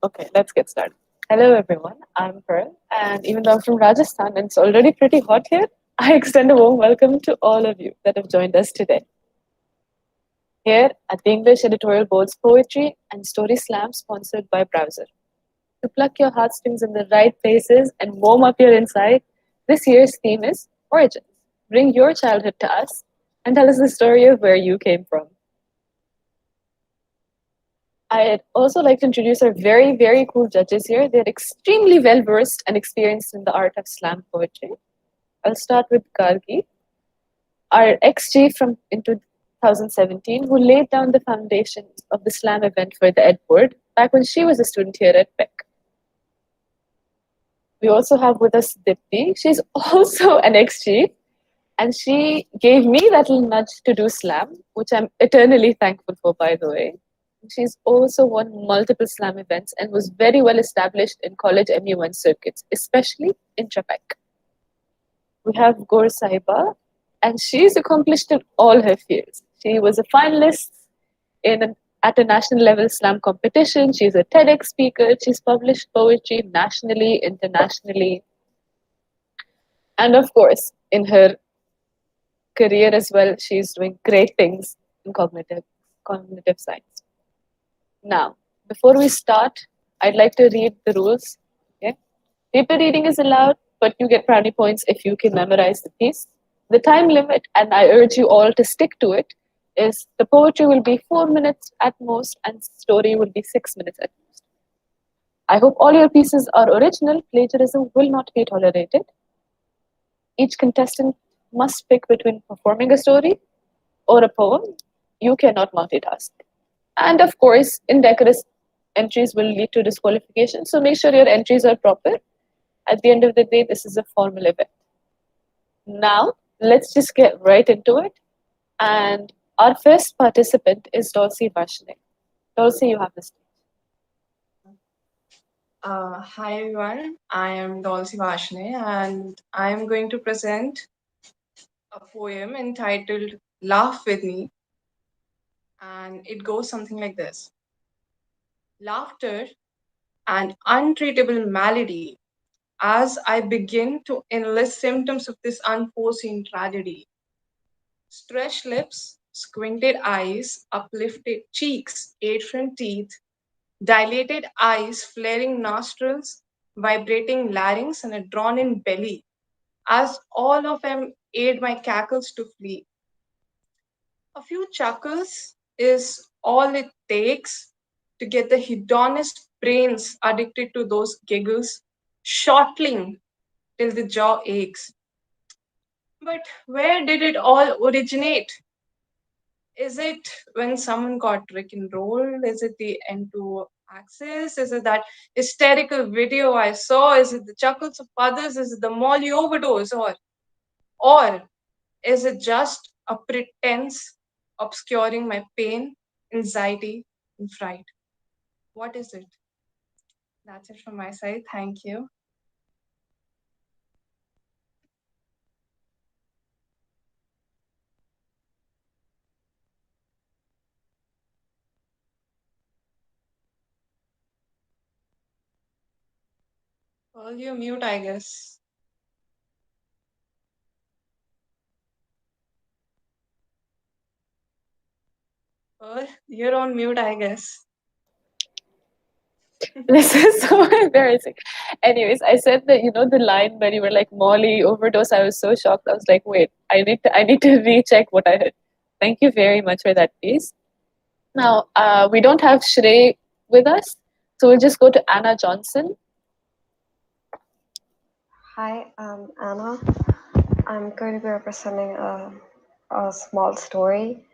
Okay, let's get started. Hello, everyone. I'm Pearl, and even though I'm from Rajasthan and it's already pretty hot here, I extend a warm welcome to all of you that have joined us today. Here at the English Editorial Board's Poetry and Story Slam, sponsored by Browser. To pluck your heartstrings in the right places and warm up your inside, this year's theme is Origins. Bring your childhood to us and tell us the story of where you came from. I'd also like to introduce our very, very cool judges here. They're extremely well versed and experienced in the art of slam poetry. I'll start with Gargi, our ex-chief from in 2017, who laid down the foundations of the slam event for the Ed Board back when she was a student here at Peck. We also have with us Dipti. She's also an ex-chief, and she gave me that little nudge to do slam, which I'm eternally thankful for, by the way. She's also won multiple slam events and was very well established in college MU1 circuits, especially in Chapek. We have Gaur Sahiba, and she's accomplished in all her fields. She was a finalist at a national level slam competition. She's a TEDx speaker. She's published poetry nationally, internationally, and of course, in her career as well, she's doing great things in cognitive science. Now, before we start, I'd like to read the rules. Okay? Paper reading is allowed, but you get brownie points if you can memorize the piece. The time limit, and I urge you all to stick to it, is the poetry will be 4 minutes at most and story will be 6 minutes at most. I hope all your pieces are original. Plagiarism will not be tolerated. Each contestant must pick between performing a story or a poem. You cannot multitask. And of course, indecorous entries will lead to disqualification. So make sure your entries are proper. At the end of the day, this is a formal event. Now, let's just get right into it. And our first participant is Dulcie Vashne. Dulcie, you have the stage. Hi everyone, I am Dolce Vashne and I am going to present a poem entitled Laugh With Me, and it goes something like this. Laughter, an untreatable malady, as I begin to enlist symptoms of this unforeseen tragedy. Stretched lips, squinted eyes, uplifted cheeks, eight front teeth, dilated eyes, flaring nostrils, vibrating larynx, and a drawn in belly, as all of them aid my cackles to flee. A few chuckles is all it takes to get the hedonist brains addicted to those giggles, shortling till the jaw aches. But where did it all originate? Is it when someone got Rick and roll? Is it the N2 axis? Is it that hysterical video I saw? Is it the chuckles of others? Is it the Molly overdose? Or is it just a pretense obscuring my pain, anxiety, and fright? What is it? That's it from my side. Thank you. Well, you mute, I guess. Well, you're on mute, I guess. This is so embarrassing. Anyways, I said that the line where you were like Molly overdose. I was so shocked. I was like, wait, I need to recheck what I heard. Thank you very much for that piece. Now, we don't have Shrey with us, so we'll just go to Anna Johnson. Hi, I'm Anna. I'm going to be representing a small story.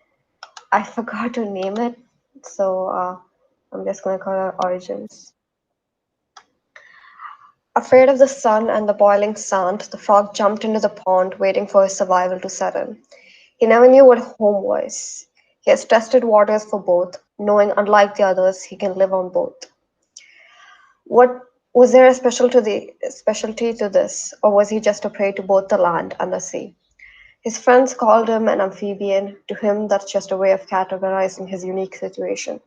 I forgot to name it, so I'm just going to call it Origins. Afraid of the sun and the boiling sand, the frog jumped into the pond, waiting for his survival to settle. He never knew what home was. He has tested waters for both, knowing unlike the others, he can live on both. What was there a specialty to this, or was he just a prey to both the land and the sea? His friends called him an amphibian. To him, that's just a way of categorizing his unique situation.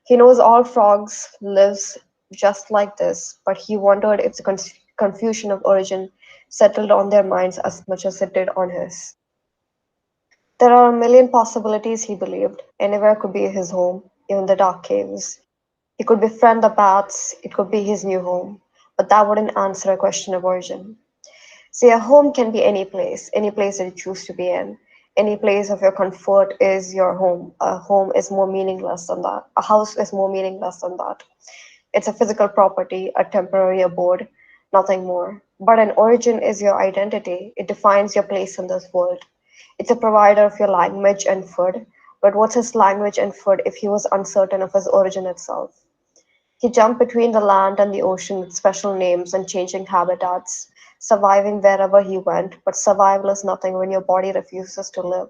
He knows all frogs lives just like this, but he wondered if the confusion of origin settled on their minds as much as it did on his. There are a million possibilities, he believed. Anywhere could be his home, even the dark caves. He could befriend the bats, it could be his new home, but that wouldn't answer a question of origin. See, a home can be any place that you choose to be in. Any place of your comfort is your home. A home is more meaningless than that. A house is more meaningless than that. It's a physical property, a temporary abode, nothing more. But an origin is your identity. It defines your place in this world. It's a provider of your language and food. But what's his language and food if he was uncertain of his origin itself? He jumped between the land and the ocean with special names and changing habitats, surviving wherever he went, but survival is nothing when your body refuses to live.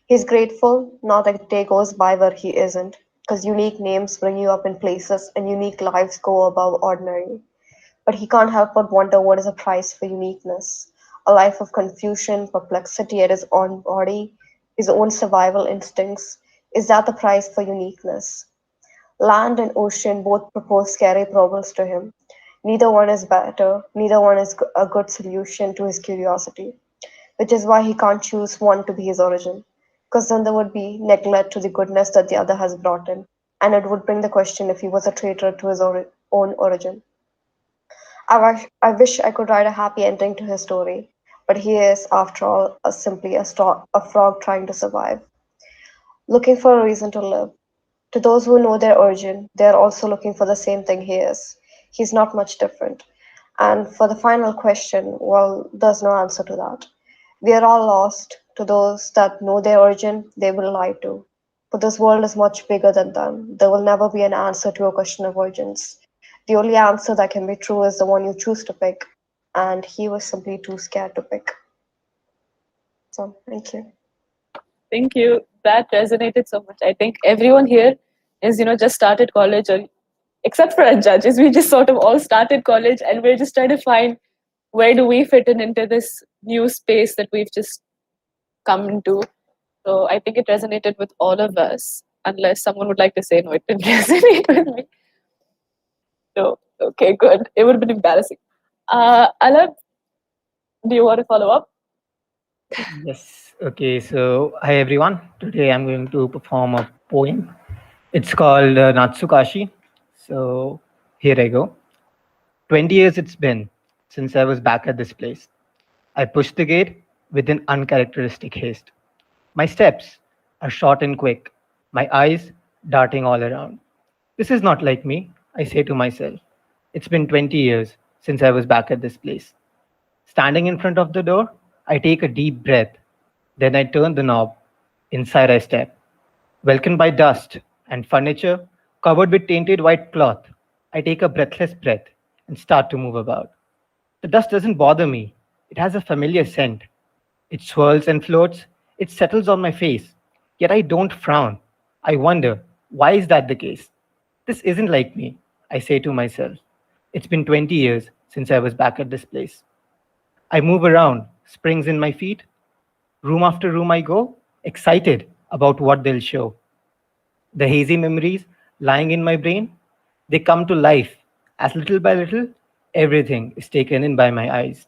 He's grateful, not a day goes by where he isn't, because unique names bring you up in places and unique lives go above ordinary. But he can't help but wonder what is the price for uniqueness. A life of confusion, perplexity at his own body, his own survival instincts. Is that the price for uniqueness? Land and ocean both propose scary problems to him. Neither one is better, neither one is a good solution to his curiosity, which is why he can't choose one to be his origin. Because then there would be neglect to the goodness that the other has brought in, and it would bring the question if he was a traitor to his own origin. I wish I could write a happy ending to his story, but he is, after all, simply a frog trying to survive, looking for a reason to live. To those who know their origin, they are also looking for the same thing he is. He's not much different. And for the final question, well, there's no answer to that. We are all lost. To those that know their origin, they will lie to. But this world is much bigger than them. There will never be an answer to a question of origins. The only answer that can be true is the one you choose to pick. And he was simply too scared to pick. So, thank you. Thank you. That resonated so much. I think everyone here is, just started college, or except for our judges, we just sort of all started college, and we're just trying to find where do we fit in into this new space that we've just come into. So I think it resonated with all of us, unless someone would like to say no, it didn't resonate with me. So okay, good. It would have been embarrassing. Alab, do you want to follow up? Yes. Okay. So, hi everyone. Today I'm going to perform a poem. It's called Natsukashi. So, here I go. 20 years it's been since I was back at this place. I pushed the gate with an uncharacteristic haste. My steps are short and quick, my eyes darting all around. This is not like me, I say to myself. It's been 20 years since I was back at this place. Standing in front of the door, I take a deep breath. Then I turn the knob. Inside I step. Welcomed by dust and furniture covered with tainted white cloth, I take a breathless breath and start to move about. The dust doesn't bother me. It has a familiar scent. It swirls and floats. It settles on my face. Yet I don't frown. I wonder, why is that the case? This isn't like me, I say to myself. It's been 20 years since I was back at this place. I move around, springs in my feet. Room after room I go, excited about what they'll show. The hazy memories lying in my brain, they come to life as little by little everything is taken in by my eyes.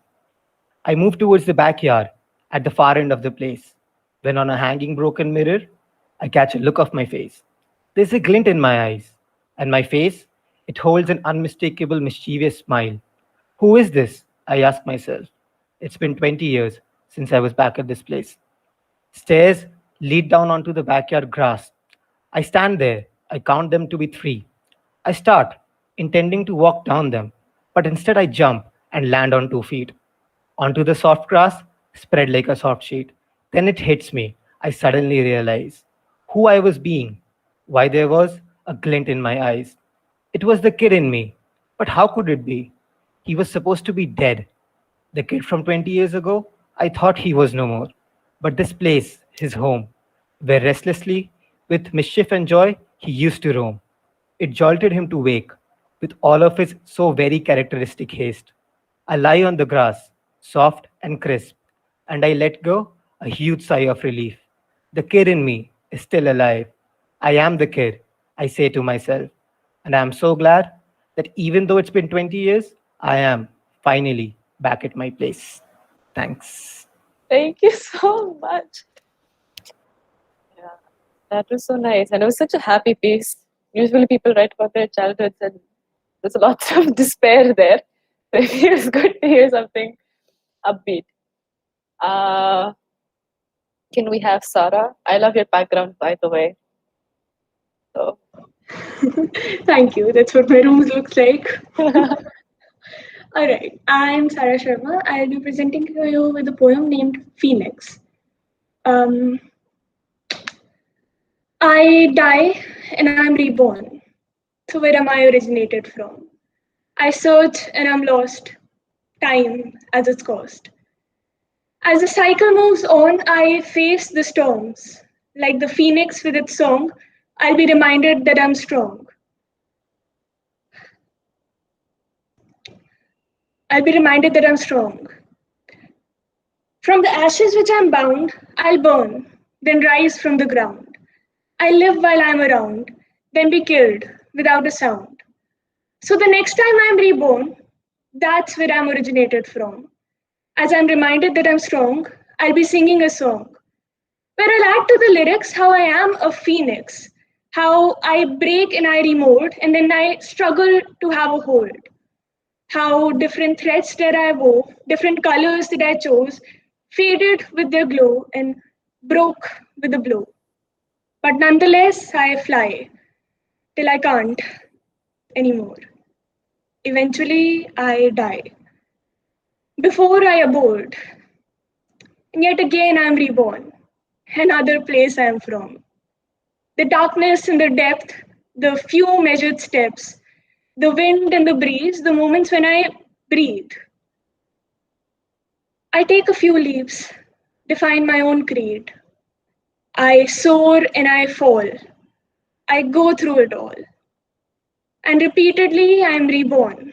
I move towards the backyard at the far end of the place. When on a hanging broken mirror, I catch a look of my face. There's a glint in my eyes, and my face, it holds an unmistakable mischievous smile. Who is this? I ask myself. It's been 20 years since I was back at this place. Stairs lead down onto the backyard grass. I stand there. I count them to be three. I start, intending to walk down them, but instead I jump and land on 2 feet. Onto the soft grass, spread like a soft sheet. Then it hits me. I suddenly realize who I was being, why there was a glint in my eyes. It was the kid in me. But how could it be? He was supposed to be dead. The kid from 20 years ago, I thought he was no more. But this place, his home, where restlessly, with mischief and joy, he used to roam. It jolted him to wake, with all of his so very characteristic haste. I lie on the grass, soft and crisp, and I let go a huge sigh of relief. The kid in me is still alive. I am the kid. I say to myself. And I'm so glad that even though it's been 20 years, I am finally back at my place. Thanks. Thank you so much. Yeah, that was so nice. And it was such a happy piece. Usually people write about their childhoods and there's lots of despair there. So it feels good to hear something upbeat. Uh, can we have Sarah? I love your background, by the way. So Thank you. That's what my room looks like. All right. I'm Sarah Sharma. I'll be presenting to you with a poem named Phoenix. Um, I die and I'm reborn. So where am I originated from? I search and I'm lost. Time as its cost. As the cycle moves on, I face the storms. Like the phoenix with its song, I'll be reminded that I'm strong. I'll be reminded that I'm strong. From the ashes which I'm bound, I'll burn, then rise from the ground. I live while I'm around, then be killed without a sound. So the next time I'm reborn, that's where I'm originated from. As I'm reminded that I'm strong, I'll be singing a song where I'll add to the lyrics how I am a phoenix, how I break and I remold, and then I struggle to have a hold. How different threads that I wove, different colors that I chose, faded with their glow and broke with a blow. But nonetheless, I fly till I can't anymore. Eventually, I die. Before I abode, and yet again I'm reborn, another place I'm from. The darkness and the depth, the few measured steps, the wind and the breeze, the moments when I breathe. I take a few leaps, define my own creed. I soar and I fall. I go through it all. And repeatedly, I am reborn.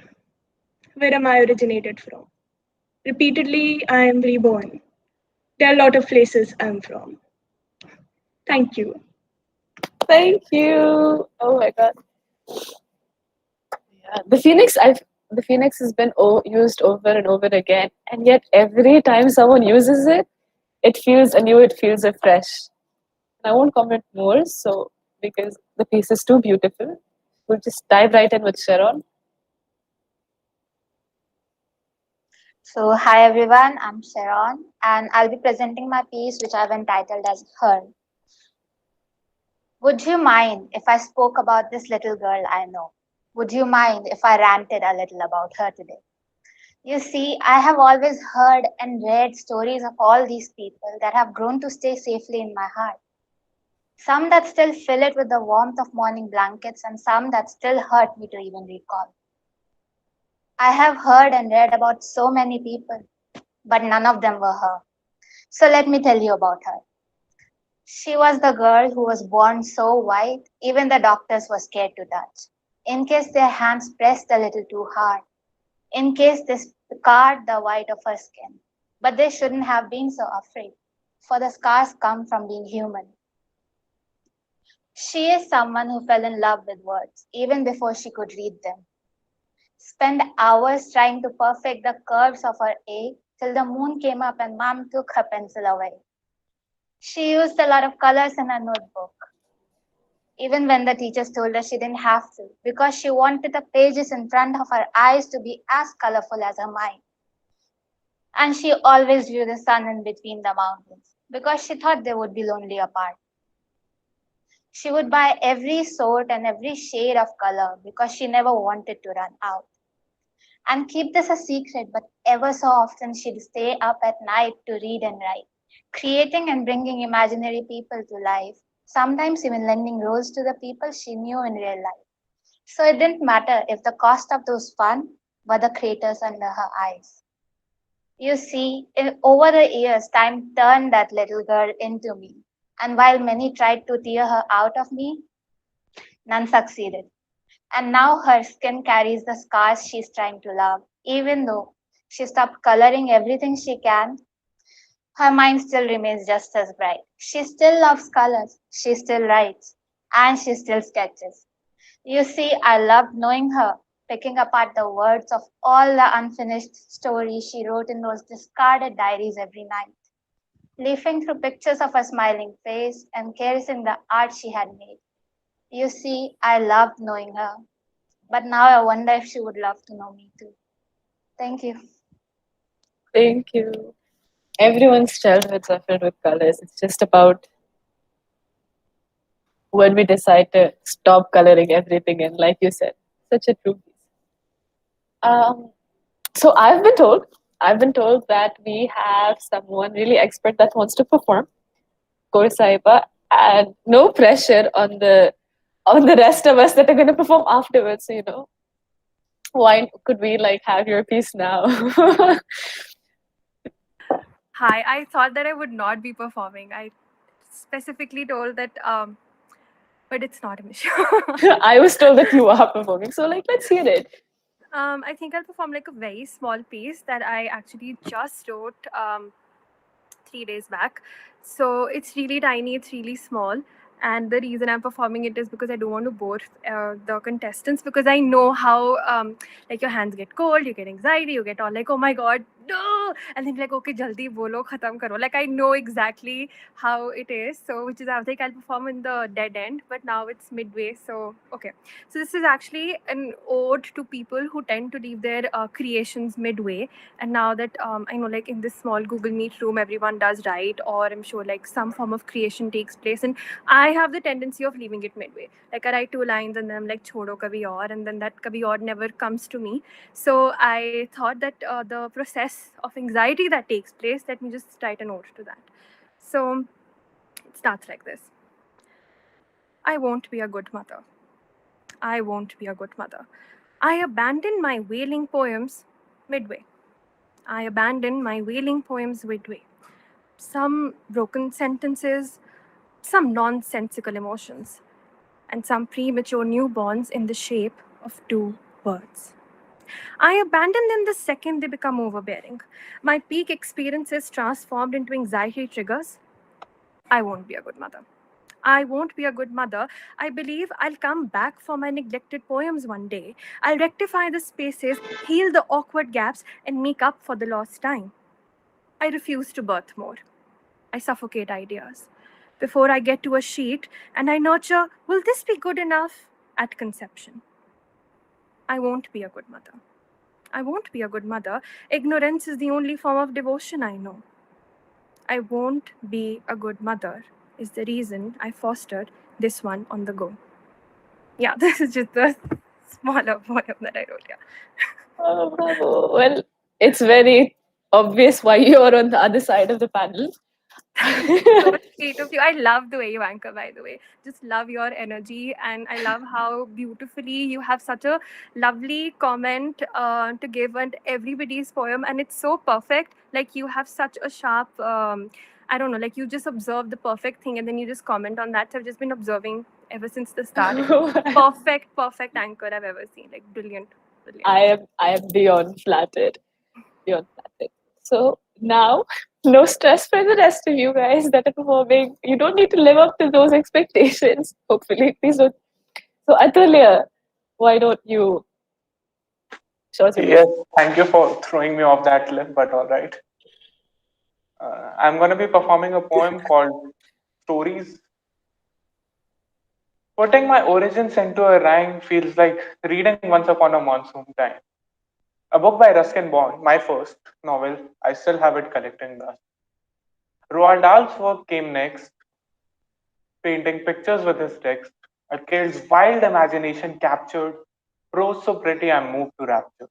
Where am I originated from? Repeatedly, I am reborn. There are a lot of places I'm from. Thank you. thank you. Oh my god. Yeah, the phoenix has been used over and over again, and yet every time someone uses it, it feels anew. It feels fresh. I won't comment more, so because the piece is too beautiful. We'll just dive right in with Sharon. So, hi everyone, I'm Sharon, and I'll be presenting my piece which I've entitled as Her. Would you mind if I spoke about this little girl I know? Would you mind if I ranted a little about her today? You see, I have always heard and read stories of all these people that have grown to stay safely in my heart. Some that still fill it with the warmth of morning blankets, and some that still hurt me to even recall. I have heard and read about so many people, but none of them were her. So let me tell you about her. She was the girl who was born so white, even the doctors were scared to touch. In case their hands pressed a little too hard, in case they scarred the white of her skin. But they shouldn't have been so afraid, for the scars come from being human. She is someone who fell in love with words, even before she could read them. Spent hours trying to perfect the curves of her A till the moon came up and mom took her pencil away. She used a lot of colors in her notebook, even when the teachers told her she didn't have to, because she wanted the pages in front of her eyes to be as colorful as her mind. And she always drew the sun in between the mountains, because she thought they would be lonely apart. She would buy every sort and every shade of color because she never wanted to run out. And keep this a secret, but ever so often she'd stay up at night to read and write, creating and bringing imaginary people to life, sometimes even lending roles to the people she knew in real life. So it didn't matter if the cost of those fun were the craters under her eyes. You see, over the years, time turned that little girl into me. And while many tried to tear her out of me, none succeeded. And now her skin carries the scars she's trying to love. Even though she stopped coloring everything she can, her mind still remains just as bright. She still loves colors. She still writes. and she still sketches. You see, I loved knowing her, picking apart the words of all the unfinished stories she wrote in those discarded diaries every night, leafing through pictures of her smiling face and caressing the art she had made. You see, I loved knowing her, but now I wonder if she would love to know me too. Thank you. Thank you. Everyone's childhoods are filled with colors. It's just about when we decide to stop coloring everything in, like you said. Such a true piece. Um, so I've been told that we have someone really expert that wants to perform. Of course, Saiba, and no pressure on the rest of us that are going to perform afterwards. So, why could we like have your piece now? Hi, I thought that I would not be performing. I specifically told that, but it's not an issue. I was told that you are performing, so like let's hear it. I think I'll perform like a very small piece that I actually just wrote 3 days back. So it's really tiny, it's really small. And the reason I'm performing it is because I don't want to bore the contestants, because I know how like your hands get cold, you get anxiety, you get all like, oh my god, no, and then be like, okay, jaldi bolo, khatam karo. Like I know exactly how it is. So which is I was like, I'll perform in the dead end, but now it's midway. So okay. So this is actually an ode to people who tend to leave their creations midway. And now that I know, like in this small Google Meet room, everyone does write, or I'm sure like some form of creation takes place, and I have the tendency of leaving it midway. Like I write 2 lines and then I'm like, chodo kabhi aur, and then that kabhi aur never comes to me. So I thought that the process of anxiety that takes place, let me just write a note to that. So it starts like this. I won't be a good mother. I won't be a good mother. I abandon my wailing poems midway. I abandon my wailing poems midway. Some broken sentences, some nonsensical emotions, and some premature newborns in the shape of 2 words. I abandon them the second they become overbearing. My peak experiences transformed into anxiety triggers. I won't be a good mother. I won't be a good mother. I believe I'll come back for my neglected poems one day. I'll rectify the spaces, heal the awkward gaps, and make up for the lost time. I refuse to birth more. I suffocate ideas. Before I get to a sheet, and I nurture, will this be good enough at conception? I won't be a good mother. I won't be a good mother. Ignorance is the only form of devotion I know. I won't be a good mother is the reason I fostered this one on the go. Yeah, this is just the smaller poem that I wrote. Yeah. Oh, bravo. Well, it's very obvious why you're on the other side of the panel. So sweet of you. I love the way you anchor, by the way. Just love your energy, and I love how beautifully you have such a lovely comment to give on everybody's poem, and it's so perfect. Like you have such a sharp. I don't know, like you just observe the perfect thing and then you just comment on that. So I've just been observing ever since the start. Perfect anchor I've ever seen. Like brilliant, brilliant. I am beyond flattered. Beyond flattered. So now, no stress for the rest of you guys that are performing. You don't need to live up to those expectations. Hopefully, please don't. So Atulya, why don't you show us your Yes, thank you for throwing me off that cliff, but all right. I'm going to be performing a poem called Stories. Putting my origins into a rhyme feels like reading Once Upon a Monsoon Time. A book by Ruskin Bond, my first novel. I still have it collecting dust. Roald Dahl's work came next, painting pictures with his text. A kid's wild imagination captured prose so pretty I'm moved to rapture.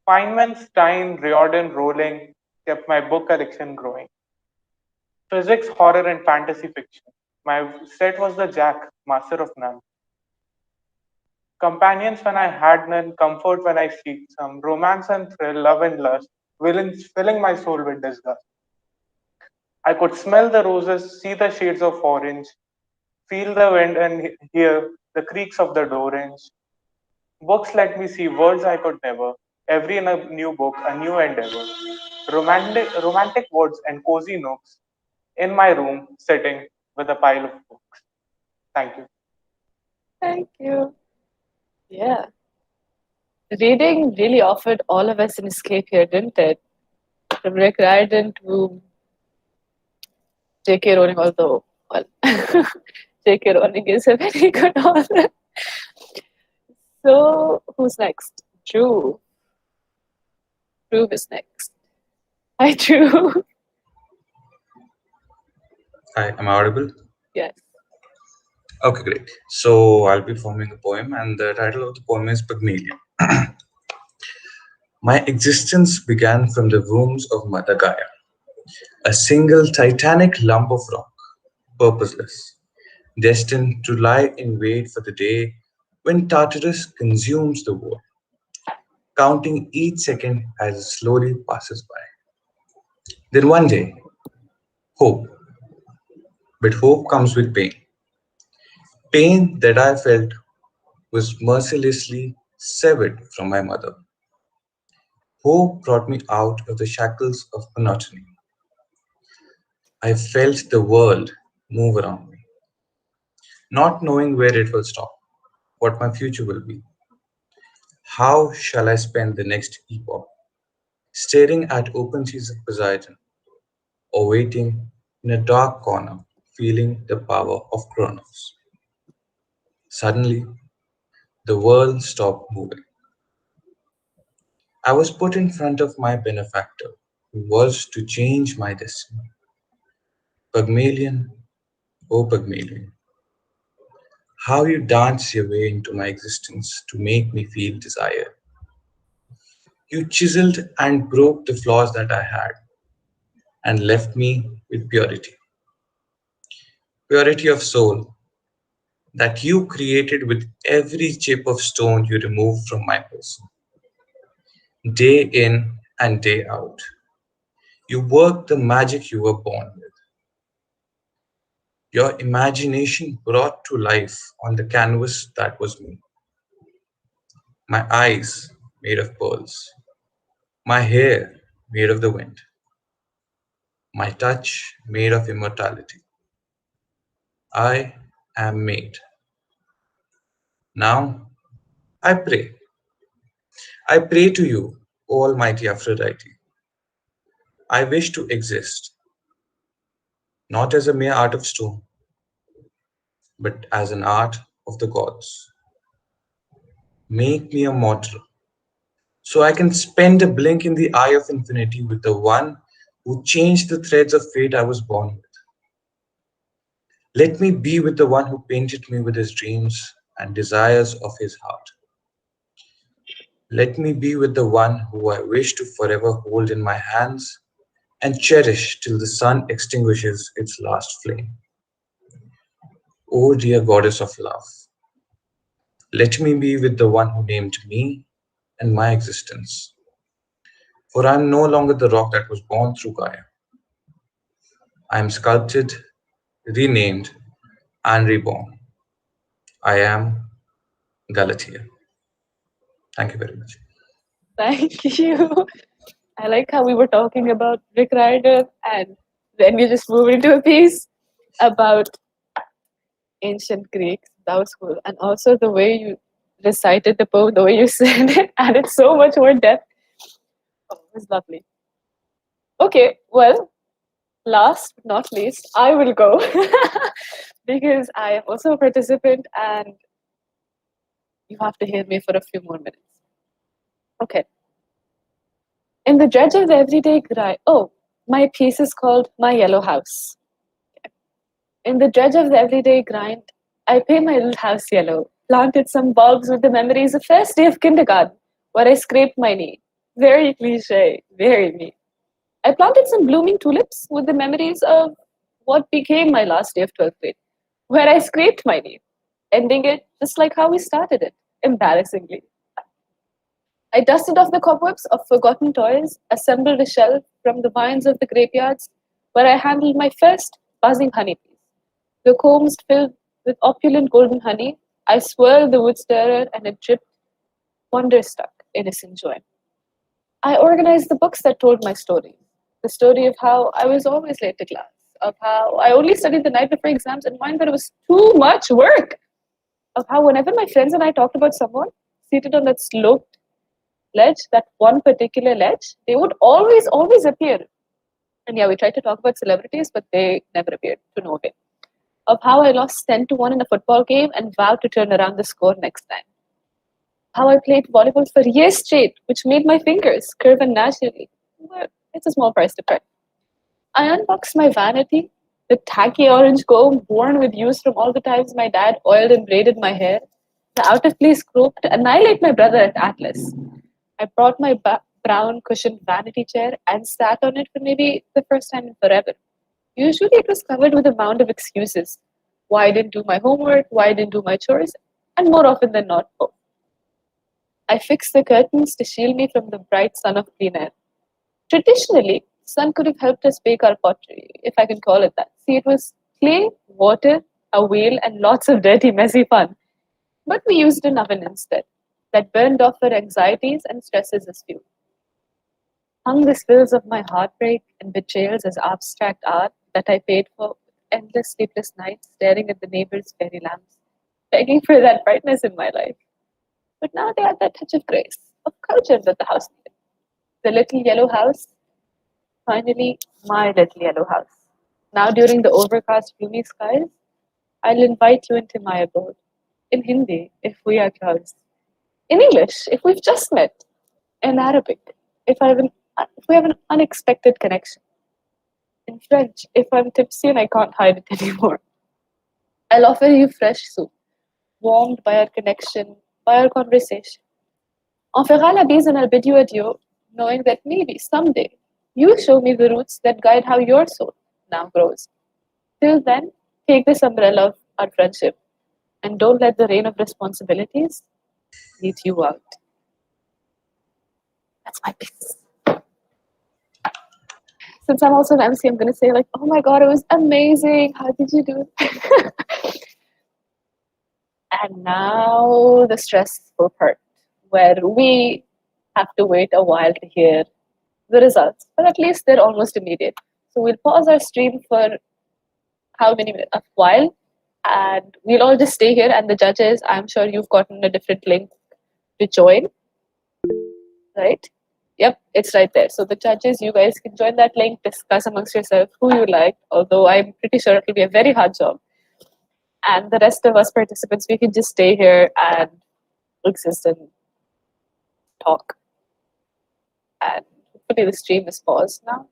Feynman, Stein, Riordan, Rowling kept my book collection growing. Physics, horror, and fantasy fiction. My set was the Jack, master of none. Companions when I had none, comfort when I seek some, romance and thrill, love and lust, villains filling my soul with disgust. I could smell the roses, see the shades of orange, feel the wind and hear the creaks of the door hinge. Books let me see worlds I could never. Every in a new book, a new endeavor. Romantic words and cozy nooks in my room, sitting with a pile of books. Thank you. Thank you. Yeah. Reading really offered all of us an escape here, didn't it? From Rick Riordan to J.K. Rowling, although, well, J.K. Rowling is a very good author. So, who's next? Drew. Drew is next. Hi, Drew. Hi, am I audible? Yes. Okay, great. So I'll be forming a poem, and the title of the poem is Pygmalion. My existence began from the wombs of Mother Gaia, a single titanic lump of rock, purposeless, destined to lie in wait for the day when Tartarus consumes the world, counting each second as it slowly passes by. Then one day, hope. But hope comes with pain. Pain that I felt was mercilessly severed from my mother. Hope brought me out of the shackles of monotony. I felt the world move around me, not knowing where it will stop, what my future will be. How shall I spend the next epoch? Staring at open seas of Poseidon, or waiting in a dark corner, feeling the power of Kronos. Suddenly, the world stopped moving. I was put in front of my benefactor, who was to change my destiny. Pygmalion, oh Pygmalion, how you danced your way into my existence to make me feel desire. You chiseled and broke the flaws that I had and left me with purity. Purity of soul that you created with every chip of stone you removed from my person. Day in and day out, you worked the magic you were born with. Your imagination brought to life on the canvas that was me. My eyes made of pearls, my hair made of the wind, my touch made of immortality. I am made. Now I pray. I pray to you, O Almighty Aphrodite. I wish to exist, not as a mere art of stone, but as an art of the gods. Make me a mortal, so I can spend a blink in the eye of infinity with the one who changed the threads of fate I was born with. Let me be with the one who painted me with his dreams and desires of his heart. Let me be with the one who I wish to forever hold in my hands and cherish till the sun extinguishes its last flame. O dear goddess of love, let me be with the one who named me and my existence. For I am no longer the rock that was born through Gaia. I am sculpted, renamed, and reborn. I am Galatea. Thank you very much. Thank you. I like how we were talking about Rick Riordan and then we just moved into a piece about ancient Greeks. That was cool. And also the way you recited the poem, the way you said it, added so much more depth. Oh, it was lovely. Okay, well, last but not least, I will go because I am also a participant and you have to hear me for a few more minutes. Okay. In the dredge of the everyday grind. Oh, my piece is called My Yellow House. In the dredge of the everyday grind, I paint my little house yellow, planted some bulbs with the memories of first day of kindergarten, where I scraped my knee. Very cliche, very me. I planted some blooming tulips with the memories of what became my last day of 12th grade, where I scraped my knee, ending it just like how we started it, embarrassingly. I dusted off the cobwebs of forgotten toys, assembled a shelf from the vines of the graveyards, where I handled my first buzzing honeybees. The combs filled with opulent golden honey, I swirled the wood stirrer and it dripped wonder-struck, innocent joy. I organized the books that told my story. The story of how I was always late to class, of how I only studied the night before exams and found that it was too much work, of how whenever my friends and I talked about someone seated on that sloped ledge, that one particular ledge, they would always appear. And yeah, we tried to talk about celebrities, but they never appeared to no avail. Of how I lost 10-1 in a football game and vowed to turn around the score next time. How I played volleyball for years straight, which made my fingers curve unnaturally. But it's a small price to pay. I unboxed my vanity, the tacky orange comb worn with use from all the times my dad oiled and braided my hair, the out of place comb to annihilate my brother at Atlas. I brought my brown cushioned vanity chair and sat on it for maybe the first time in forever. Usually it was covered with a mound of excuses. Why I didn't do my homework, why I didn't do my chores, and more often than not, both. I fixed the curtains to shield me from the bright sun of clean air. Traditionally, sun could have helped us bake our pottery, if I can call it that. See, it was clay, water, a wheel, and lots of dirty, messy fun. But we used an oven instead that burned off our anxieties and stresses as fuel. Hung the spills of my heartbreak and betrayals as abstract art that I paid for with endless sleepless nights staring at the neighbors' fairy lamps, begging for that brightness in my life. But now they had that touch of grace, of culture that the house needed. The little yellow house, finally my little yellow house. Now during the overcast gloomy skies, I'll invite you into my abode. In Hindi, if we are close. In English, if we've just met. In Arabic, if we have an unexpected connection. In French, if I'm tipsy and I can't hide it anymore. I'll offer you fresh soup, warmed by our connection, by our conversation. On fera la bise and I'll bid you adieu, knowing that maybe someday you'll show me the roots that guide how your soul now grows. Till then, take this umbrella of our friendship and don't let the rain of responsibilities lead you out. That's my piece. Since I'm also an MC, I'm going to say like, oh my God, it was amazing. How did you do it? And now the stressful part, where we have to wait a while to hear the results, but at least they're almost immediate. So we'll pause our stream for how many minutes? A while, and we'll all just stay here. And the judges, I'm sure you've gotten a different link to join, right? Yep, it's right there. So the judges, you guys can join that link, discuss amongst yourself who you like, although I'm pretty sure it'll be a very hard job. And the rest of us participants, we can just stay here and exist and talk. And hopefully the stream is paused now.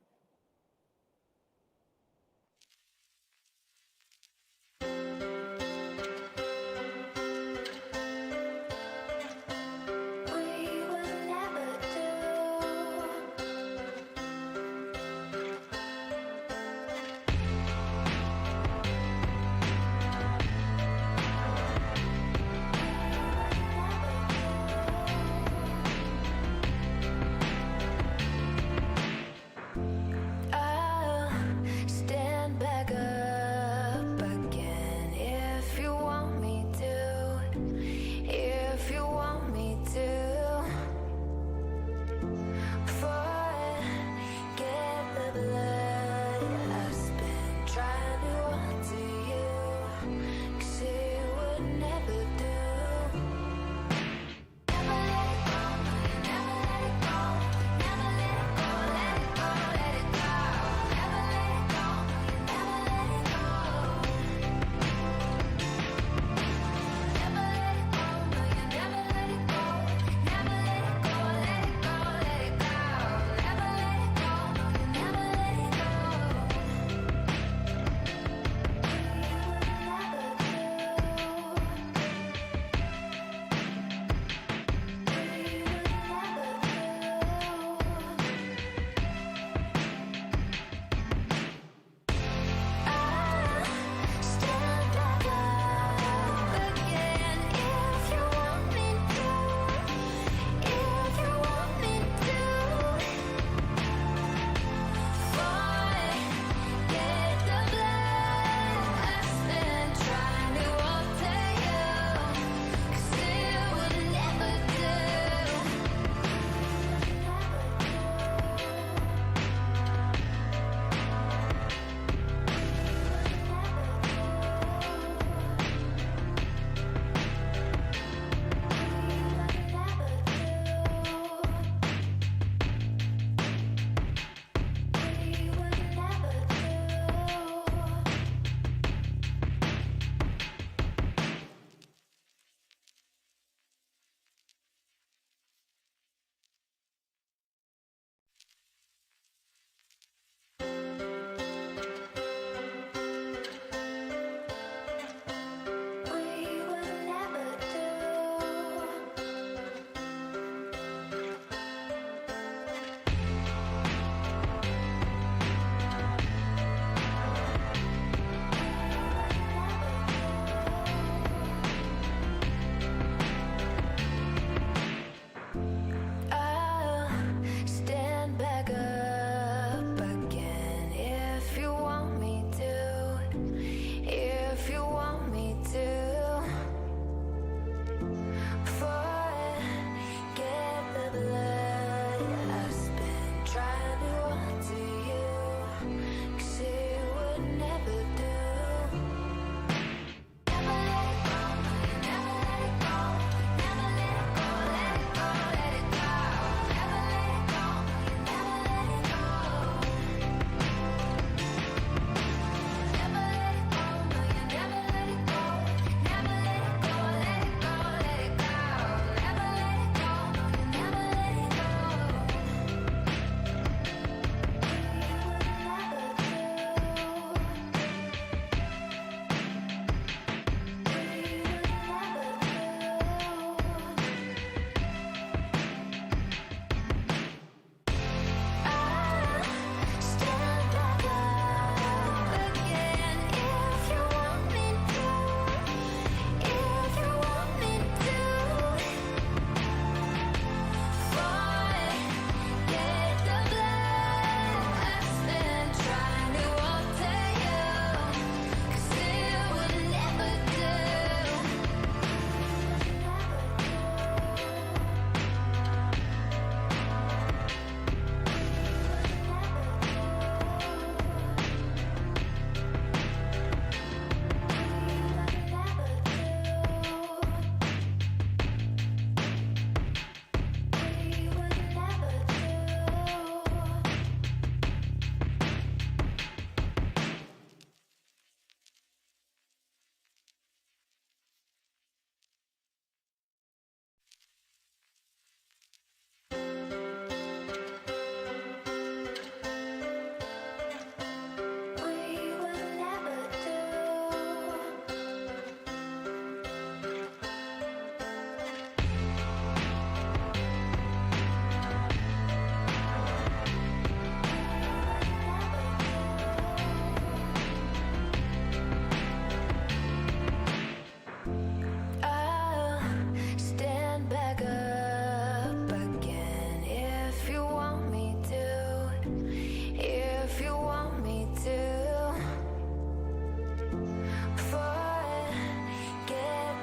Forget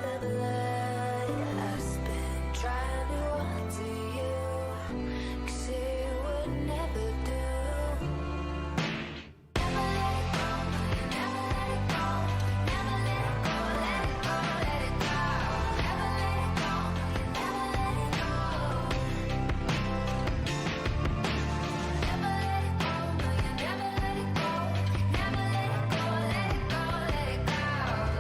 the blood I've spent trying to run to you, 'cause it would never do. Never let it go, never let it go, never let it go, let it go, let it go. Never let it go, never let it go. Never let it go, no, you never let it go, never let it go, let it go, let it go.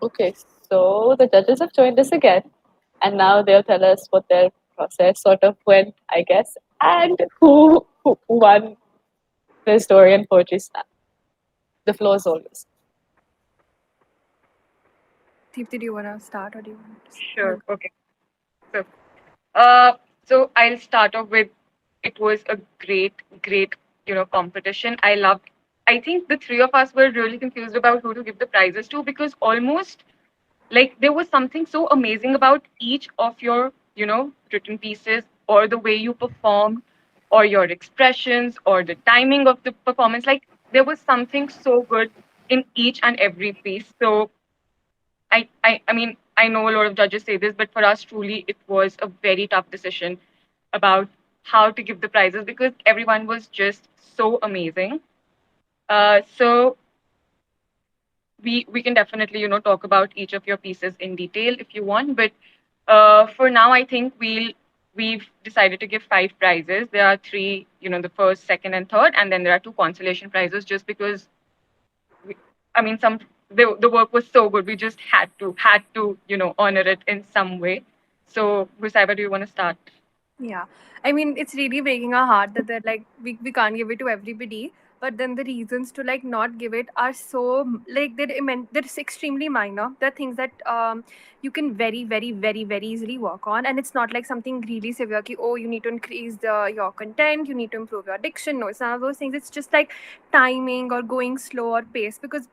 Okay, so the judges have joined us again, and now they'll tell us what their process sort of went, I guess, and who won the historian poetry slam. The floor is all yours. Deepti, do you want to start or do you want to? Sure. Okay. So, uh, so I'll start off with it was a great, competition. I loved. I think the three of us were really confused about who to give the prizes to because almost like there was something so amazing about each of your, written pieces or the way you performed or your expressions or the timing of the performance. Like there was something so good in each and every piece. So I mean, I know a lot of judges say this, but for us, truly, it was a very tough decision about how to give the prizes because everyone was just so amazing. So we can definitely talk about each of your pieces in detail if you want, but for now, I think we've decided to give five prizes. There are three, the first, second, and third, and then there are two consolation prizes just because we, I mean, the work was so good. We just had to honor it in some way. So, Gusaiba, do you want to start? Yeah, I mean, it's really breaking our heart that they're like we can't give it to everybody, but then the reasons to like not give it are so like they're extremely minor. They're things that you can very easily work on, and it's not like something really severe. Ki, oh, you need to increase your content, you need to improve your diction. No, it's none of those things. It's just like timing or going slow or pace because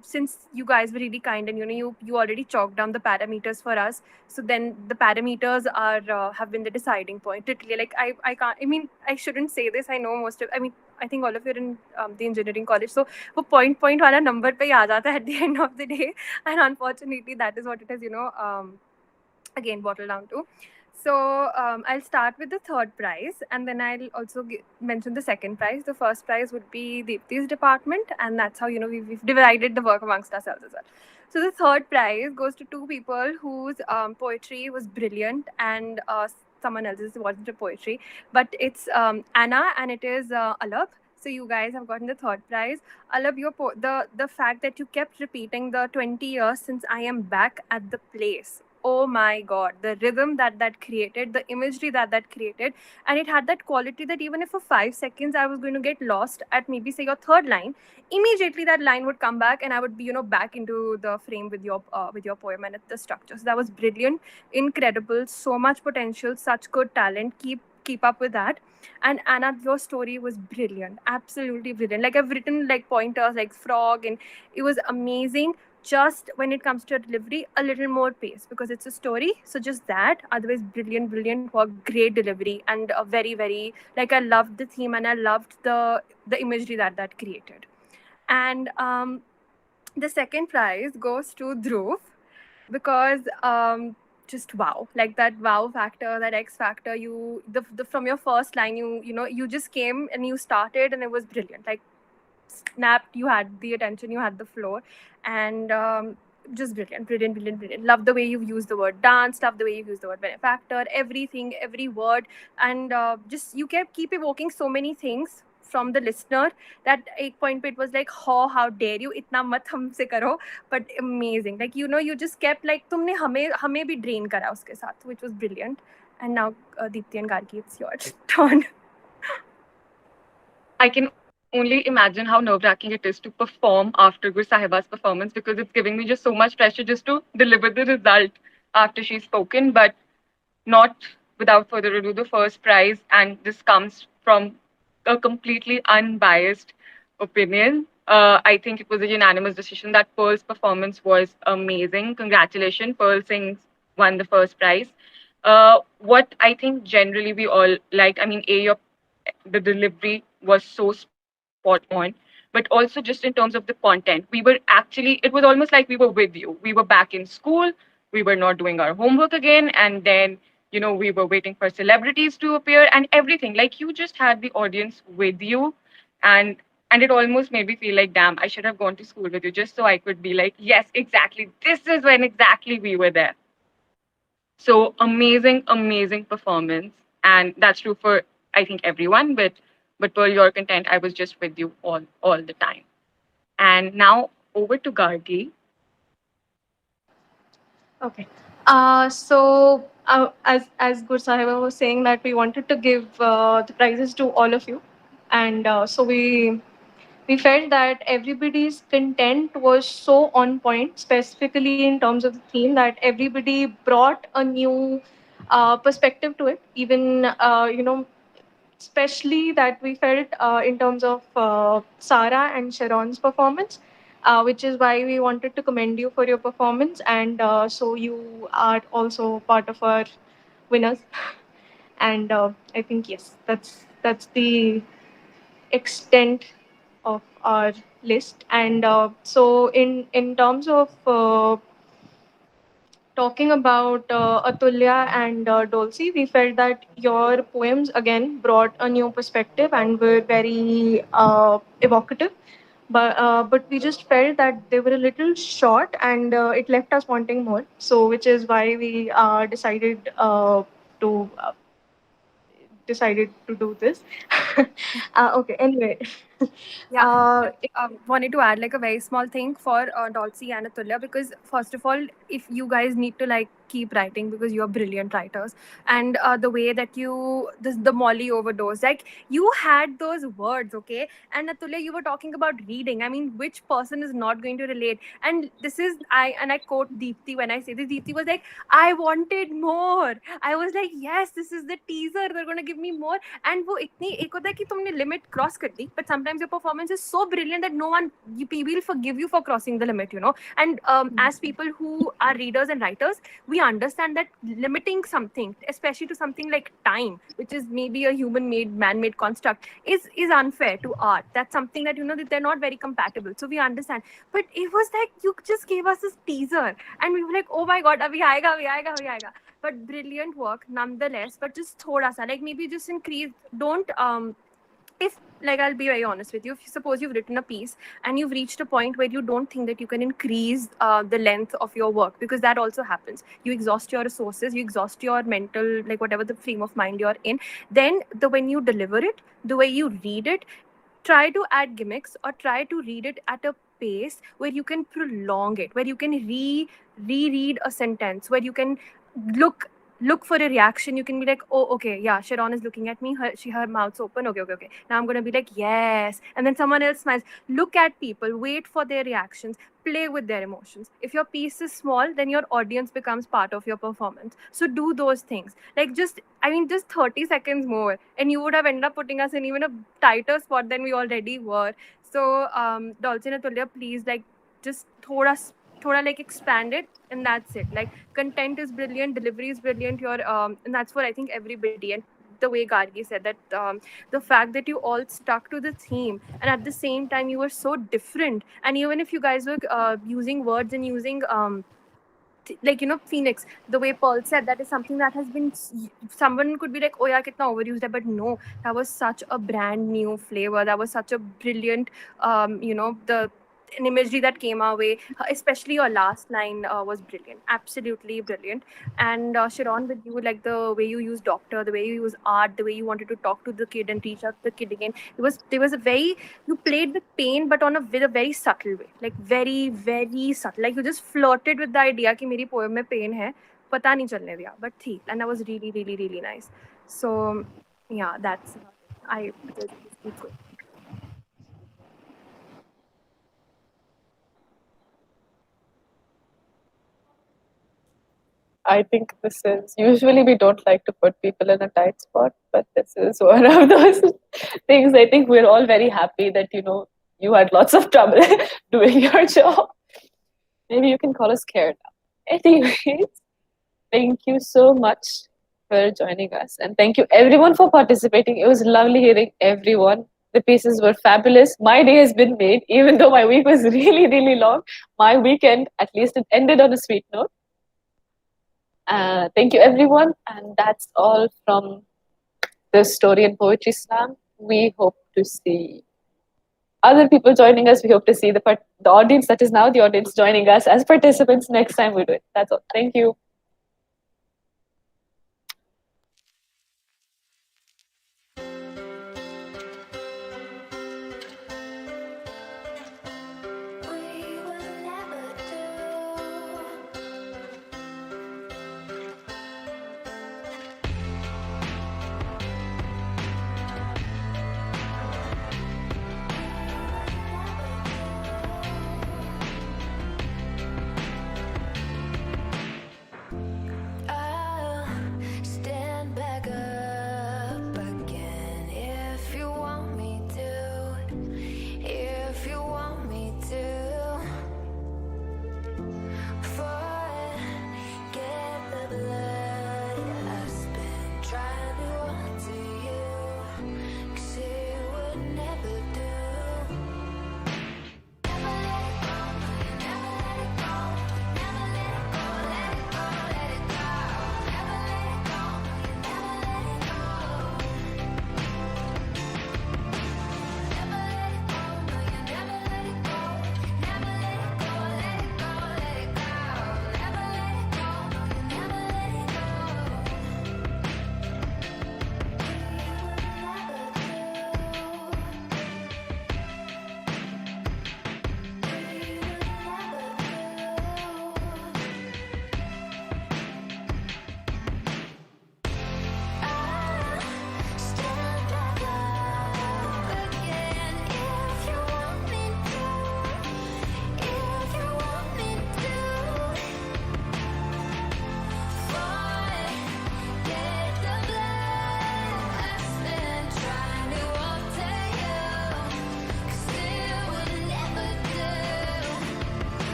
since you guys were really kind and you already chalked down the parameters for us, so then the parameters are have been the deciding point literally. Like I can't, I mean, I shouldn't say this, I know most of, I mean, I think all of you are in the engineering college, so वो point वाला number पे ही आ जाता है at the end of the day, and unfortunately that is what it has again bottled down to. So I'll start with the third prize, and then I'll also mention the second prize. The first prize would be Deepti's department, and that's how we've divided the work amongst ourselves as well. So the third prize goes to two people whose poetry was brilliant, and someone else's wasn't a poetry, but it's Anna and it is Alab. So you guys have gotten the third prize. Alab, the fact that you kept repeating the 20 years since I am back at the place. Oh my god, the rhythm that created, the imagery that created, and it had that quality that even if for 5 seconds I was going to get lost at maybe say your third line, immediately that line would come back and I would be back into the frame with your poem and the structure. So that was brilliant, incredible, so much potential, such good talent. Keep up with that. And Anna, your story was brilliant, absolutely brilliant. Like I've written like pointers like frog, and it was amazing. Just when it comes to delivery, a little more pace because it's a story. So just that. Otherwise, brilliant work, great delivery, and a very like I loved the theme and I loved the imagery that created. And the second prize goes to Dhruv because just wow, like that wow factor, that X factor. The from your first line, you just came and you started and it was brilliant. Like snapped, you had the attention, you had the floor, and just brilliant. Love the way you've used the word dance, love the way you've used the word benefactor, everything, every word, and just you keep evoking so many things from the listener that एक point पे it was like, how dare you, इतना मत हमसे करो, but amazing. Like you just kept like तुमने हमें भी drain करा उसके साथ, which was brilliant. And now Deepti and Gargi, it's your turn. I can only imagine how nerve-wracking it is to perform after Gur Sahiba's performance because it's giving me just so much pressure just to deliver the result after she's spoken. But not without further ado, the first prize, and this comes from a completely unbiased opinion. I think it was a unanimous decision that Pearl's performance was amazing. Congratulations, Pearl Singh won the first prize. What I think generally we all liked, I mean, the delivery was so spot on, but also just in terms of the content, we were actually, it was almost like we were with you. We were back in school, we were not doing our homework again, and then we were waiting for celebrities to appear and everything. Like you just had the audience with you, and it almost made me feel like, damn, I should have gone to school with you just so I could be like, yes, exactly, this is when exactly we were there. So amazing performance, and that's true for I think everyone. But for your content, I was just with you all the time. And now over to Gargi. Okay. As Gur Sahiba was saying that we wanted to give the prizes to all of you, and so we felt that everybody's content was so on point, specifically in terms of the theme, that everybody brought a new perspective to it. Even especially that we felt in terms of Sarah and Sharon's performance, which is why we wanted to commend you for your performance. And so you are also part of our winners. And I think yes, that's the extent of our list. And so in terms of talking about Atulya and Dolce, we felt that your poems again brought a new perspective and were very evocative. But we just felt that they were a little short and it left us wanting more. So which is why we to decided to do this. Okay. Anyway, Yeah, uh, Wanted to add like a very small thing for Dolce and Atulya, because first of all, if you guys need to like keep writing because you're brilliant writers, and the way that the Molly overdose, like you had those words, okay, and Atulya, you were talking about reading. I mean, which person is not going to relate? And this is I quote Deepthi when I say this. Deepthi was like, I wanted more. I was like, yes, this is the teaser. They're gonna give me more. And वो इतनी एक होता है कि तुमने limit cross कर दी, but sometimes your performance is so brilliant that no one will forgive you for crossing the limit, you know. And as people who are readers and writers, we understand that limiting something, especially to something like time, which is maybe a human-made, man-made construct, is unfair to art. That's something that that they're not very compatible. So we understand. But it was like you just gave us this teaser, and we were like, oh my god, abhi aayega, abhi aayega, abhi aayega. But brilliant work nonetheless. But just thoda sa, like maybe just increase. Don't if like I'll be very honest with you, if suppose you've written a piece and you've reached a point where you don't think that you can increase the length of your work, because that also happens, you exhaust your resources, you exhaust your mental, like whatever the frame of mind you're in, then when you deliver it, the way you read it, try to add gimmicks or try to read it at a pace where you can prolong it, where you can reread a sentence, where you can look look for a reaction. You can be like, oh, okay, yeah, Sharon is looking at me, her mouth's open, okay, now I'm going to be like, yes, and then someone else smiles. Look at people, wait for their reactions, play with their emotions. If your piece is small, then your audience becomes part of your performance. So do those things, like just 30 seconds more, and you would have ended up putting us in even a tighter spot than we already were. So Dolce and Atulya, please, like, just thoda like expand it, and that's it. Like, content is brilliant, delivery is brilliant, and that's what I think everybody. And the way Gargi said that, the fact that you all stuck to the theme, and at the same time you were so different, and even if you guys were using words and using like, Phoenix, the way Paul said, that is something that has been, someone could be like, oh yeah, kitna overused hai, but no, that was such a brand new flavor, that was such a brilliant, the an imagery that came our way, especially your last line was brilliant, absolutely brilliant. And Sharon, with you, like the way you use doctor, the way you use art, the way you wanted to talk to the kid and reach out to the kid again, there was a very, you played with pain, but with a very subtle way, like very very subtle, like you just flirted with the idea कि मेरी poem में pain है, पता नहीं चलने दिया, but थी, and that was really really really nice. So yeah, that's I it's good. I think this is usually we don't like to put people in a tight spot, but this is one of those things. I think we're all very happy that you had lots of trouble doing your job. Maybe you can call us scared now. Anyways, thank you so much for joining us, and thank you everyone for participating. It was lovely hearing everyone. The pieces were fabulous. My day has been made, even though my week was really, really long. My weekend, at least, it ended on a sweet note. Thank you, everyone. And that's all from the Story and Poetry Slam. We hope to see other people joining us. We hope to see the audience that is now the audience joining us as participants next time we do it. That's all. Thank you.